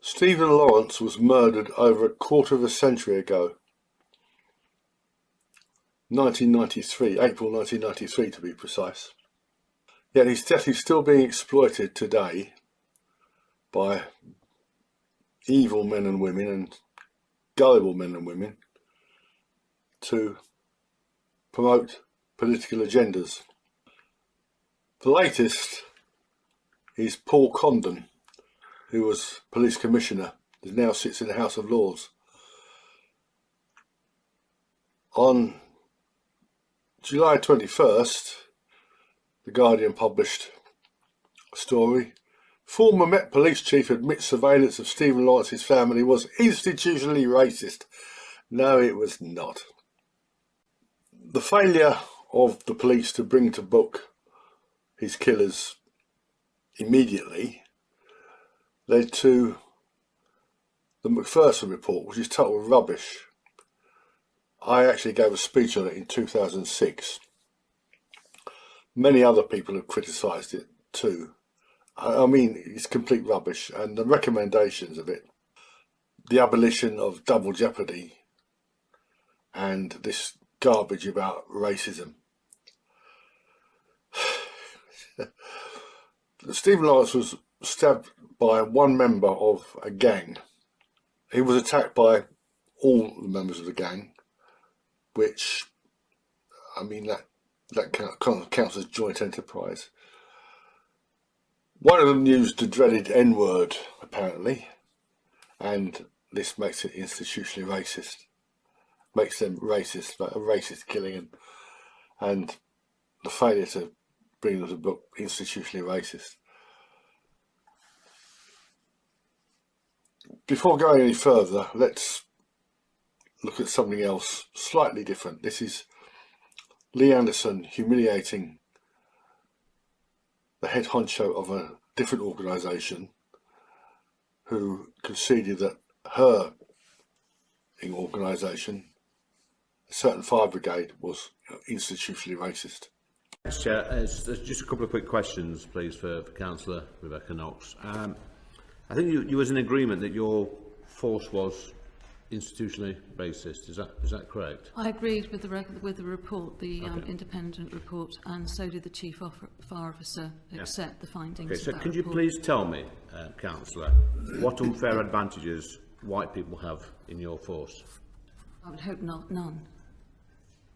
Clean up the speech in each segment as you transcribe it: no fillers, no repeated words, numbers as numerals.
Stephen Lawrence was murdered over a quarter of a century ago. 1993, April 1993 to be precise. Yet his death is still being exploited today by evil men and women and gullible men and women to promote political agendas. The latest is Paul Condon, who was police commissioner, who now sits in the House of Lords. On July 21st, The Guardian published a story. Former Met Police Chief admits surveillance of Stephen Lawrence's family was institutionally racist. No, it was not. The failure of the police to bring to book his killers immediately led to the Macpherson Report, which is total rubbish. I actually gave a speech on it in 2006. Many other people have criticised it too. I mean, it's complete rubbish, and the recommendations of it, the abolition of double jeopardy and this garbage about racism. Stephen Lawrence was stabbed by one member of a gang. He was attacked by all the members of the gang, which, I mean, that counts as joint enterprise. One of them used the dreaded N-word, apparently, and this makes it institutionally racist. Makes them racist, like a racist killing, and the failure to bring them to book institutionally racist. Before going any further, let's look at something else slightly different. This is Lee Anderson humiliating the head honcho of a different organisation who conceded that her organisation, a certain fire brigade, was institutionally racist. Thanks, Chair. Just a couple of quick questions, please, for Councillor Rebecca Knox. I think you was in agreement that your force was institutionally racist. Is that correct? I agreed with the report, the independent report, and so did the Chief Fire Officer accept the findings. Okay, so of that can you report. please tell me, Councillor, what unfair advantages white people have in your force? I would hope not, none.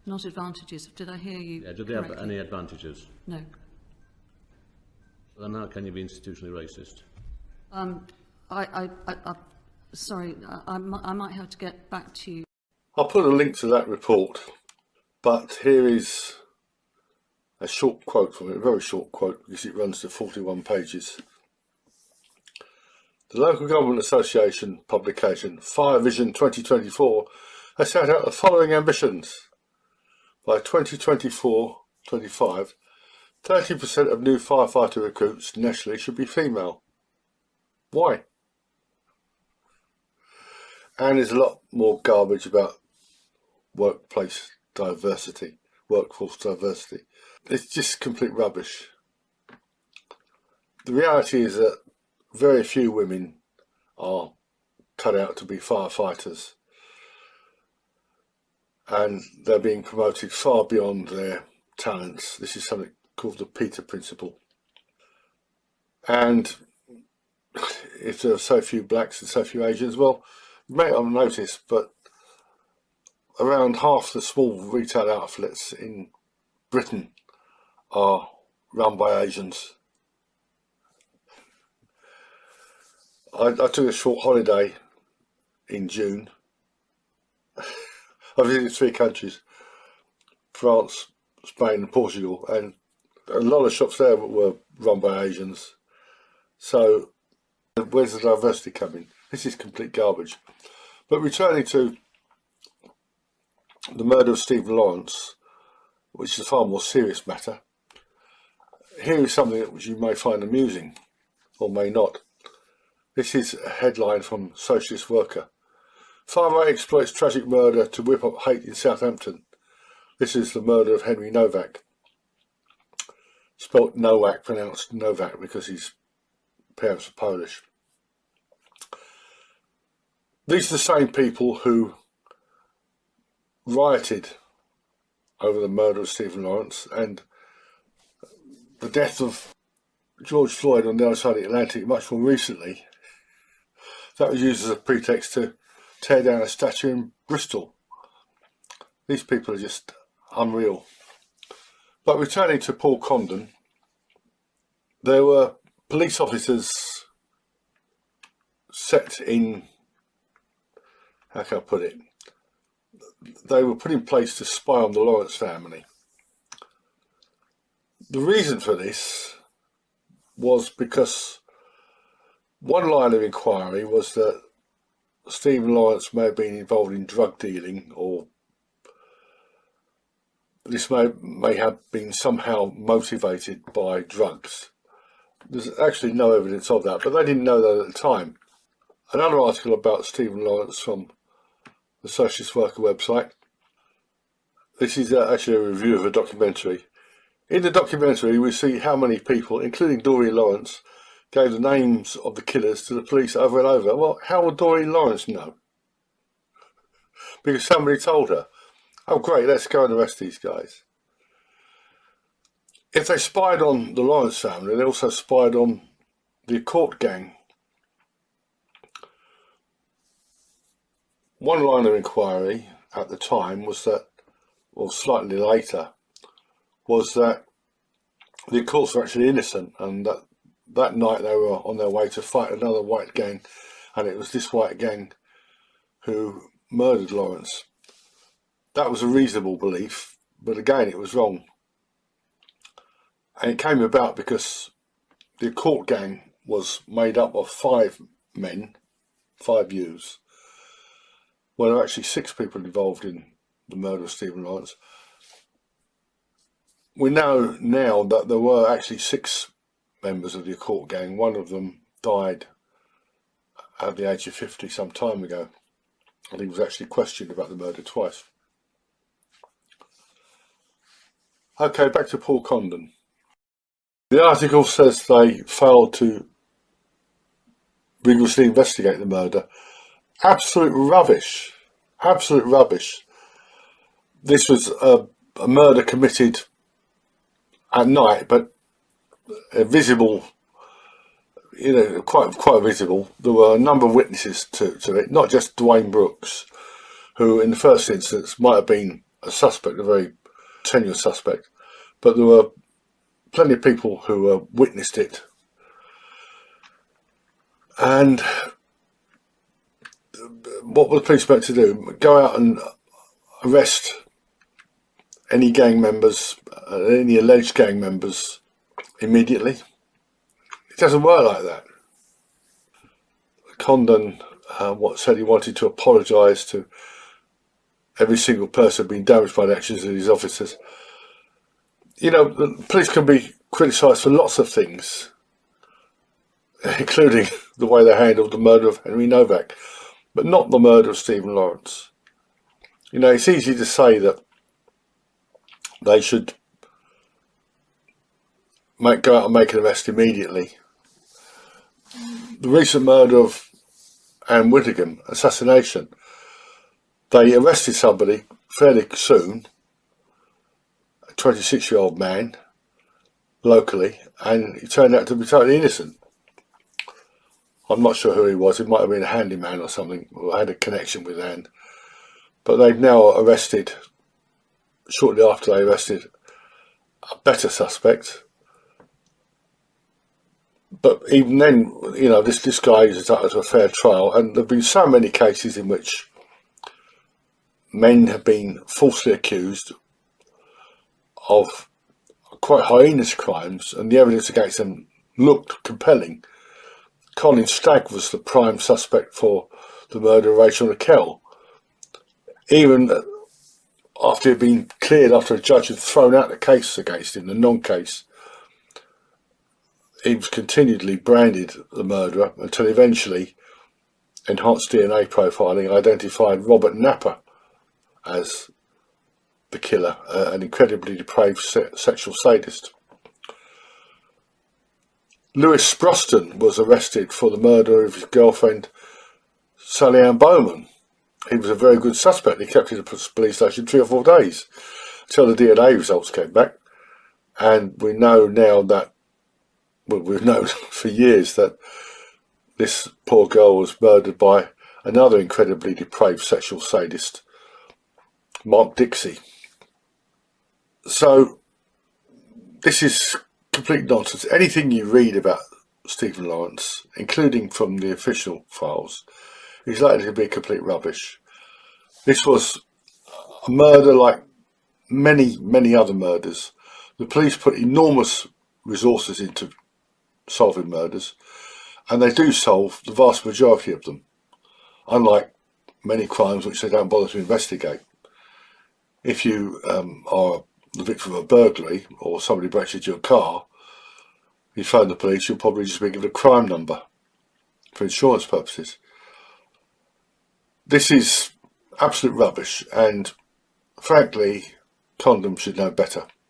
Not advantages. Did I hear you? Yeah, do they have any advantages? No. Then how can you be institutionally racist? Sorry, I might have to get back to you. I'll put a link to that report, but here is a short quote from it, a very short quote, because it runs to 41 pages. The Local Government Association publication, Fire Vision 2024, has set out the following ambitions. By 2024-25, 30% of new firefighter recruits nationally should be female. Why? And there's a lot more garbage about workplace diversity, workforce diversity. It's just complete rubbish. The reality is that very few women are cut out to be firefighters, and they're being promoted far beyond their talents. This is something called the Peter Principle. And if there are so few blacks and so few Asians, well, you may not notice, but around half the small retail outlets in Britain are run by Asians. I took a short holiday in June. I visited 3 countries, France, Spain and Portugal, and a lot of shops there were run by Asians. So where's the diversity coming? This is complete garbage. But returning to the murder of Stephen Lawrence, which is a far more serious matter, here is something which you may find amusing, or may not. This is a headline from Socialist Worker. Far-right exploits tragic murder to whip up hate in Southampton. This is the murder of Henry Nowak. Spelt Nowak, pronounced Novak because his parents are Polish. These are the same people who rioted over the murder of Stephen Lawrence and the death of George Floyd on the other side of the Atlantic much more recently. That was used as a pretext to tear down a statue in Bristol. These people are just unreal. But returning to Paul Condon, there were police officers set in, how can I put it, they were put in place to spy on the Lawrence family. The reason for this was because one line of inquiry was that Stephen Lawrence may have been involved in drug dealing, or this may have been somehow motivated by drugs. There's actually no evidence of that, but they didn't know that at the time. Another article about Stephen Lawrence from the Socialist Worker website. This is actually a review of a documentary. In the documentary we see how many people, including Doreen Lawrence, gave the names of the killers to the police over and over. Well, how would Doreen Lawrence know? Because somebody told her. Oh great, let's go and arrest these guys. If they spied on the Lawrence family, they also spied on the Court gang. One line of inquiry at the time was that, or slightly later, was that the Courts were actually innocent, and that night they were on their way to fight another white gang, and it was this white gang who murdered Lawrence. That was a reasonable belief, but again it was wrong. And it came about because the Court gang was made up of 5 men, 5 youths. Well, there were actually 6 people involved in the murder of Stephen Lawrence. We know now that there were actually 6 members of the Court gang. One of them died at the age of 50 some time ago, and he was actually questioned about the murder twice. Okay, back to Paul Condon. The article says they failed to rigorously investigate the murder. Absolute rubbish. Absolute rubbish. This was a murder committed at night, but visible, you know, quite visible. There were a number of witnesses to it, not just Dwayne Brooks, who in the first instance might have been a suspect, a very tenuous suspect, but there were plenty of people who witnessed it. And what were the police meant to do? Go out and arrest any gang members, any alleged gang members immediately? It doesn't work like that. Condon said he wanted to apologise to every single person being damaged by the actions of these officers. You know, the police can be criticised for lots of things, including the way they handled the murder of Henry Novak, but not the murder of Stephen Lawrence. You know, it's easy to say that they should go out and make an arrest immediately. The recent murder of Anne Whittingham, assassination, they arrested somebody fairly soon, a 26-year-old man, locally, and he turned out to be totally innocent. I'm not sure who he was. He might have been a handyman or something, or had a connection with Anne. But they've now arrested, shortly after they arrested, a better suspect. But even then, you know, this guy is entitled to a fair trial, and there have been so many cases in which men have been falsely accused of quite heinous crimes, and the evidence against them looked compelling. Colin Stagg was the prime suspect for the murder of Rachel Nickell. Even after he had been cleared, after a judge had thrown out the case against him, the non-case, he was continually branded the murderer until eventually enhanced DNA profiling identified Robert Napper as the killer, an incredibly depraved sexual sadist. Lewis Sproston was arrested for the murder of his girlfriend Sally Ann Bowman. He was a very good suspect. He kept in the police station 3 or 4 days until the DNA results came back. And we know now that, well, we've known for years that this poor girl was murdered by another incredibly depraved sexual sadist, Mark Dixie. So this is complete nonsense. Anything you read about Stephen Lawrence, including from the official files, is likely to be complete rubbish. This was a murder like many, many other murders. The police put enormous resources into solving murders, and they do solve the vast majority of them, unlike many crimes which they don't bother to investigate. If you are the victim of a burglary or somebody breaks into your car, you phone the police, you'll probably just be given a crime number for insurance purposes. This is absolute rubbish, and frankly, condoms should know better.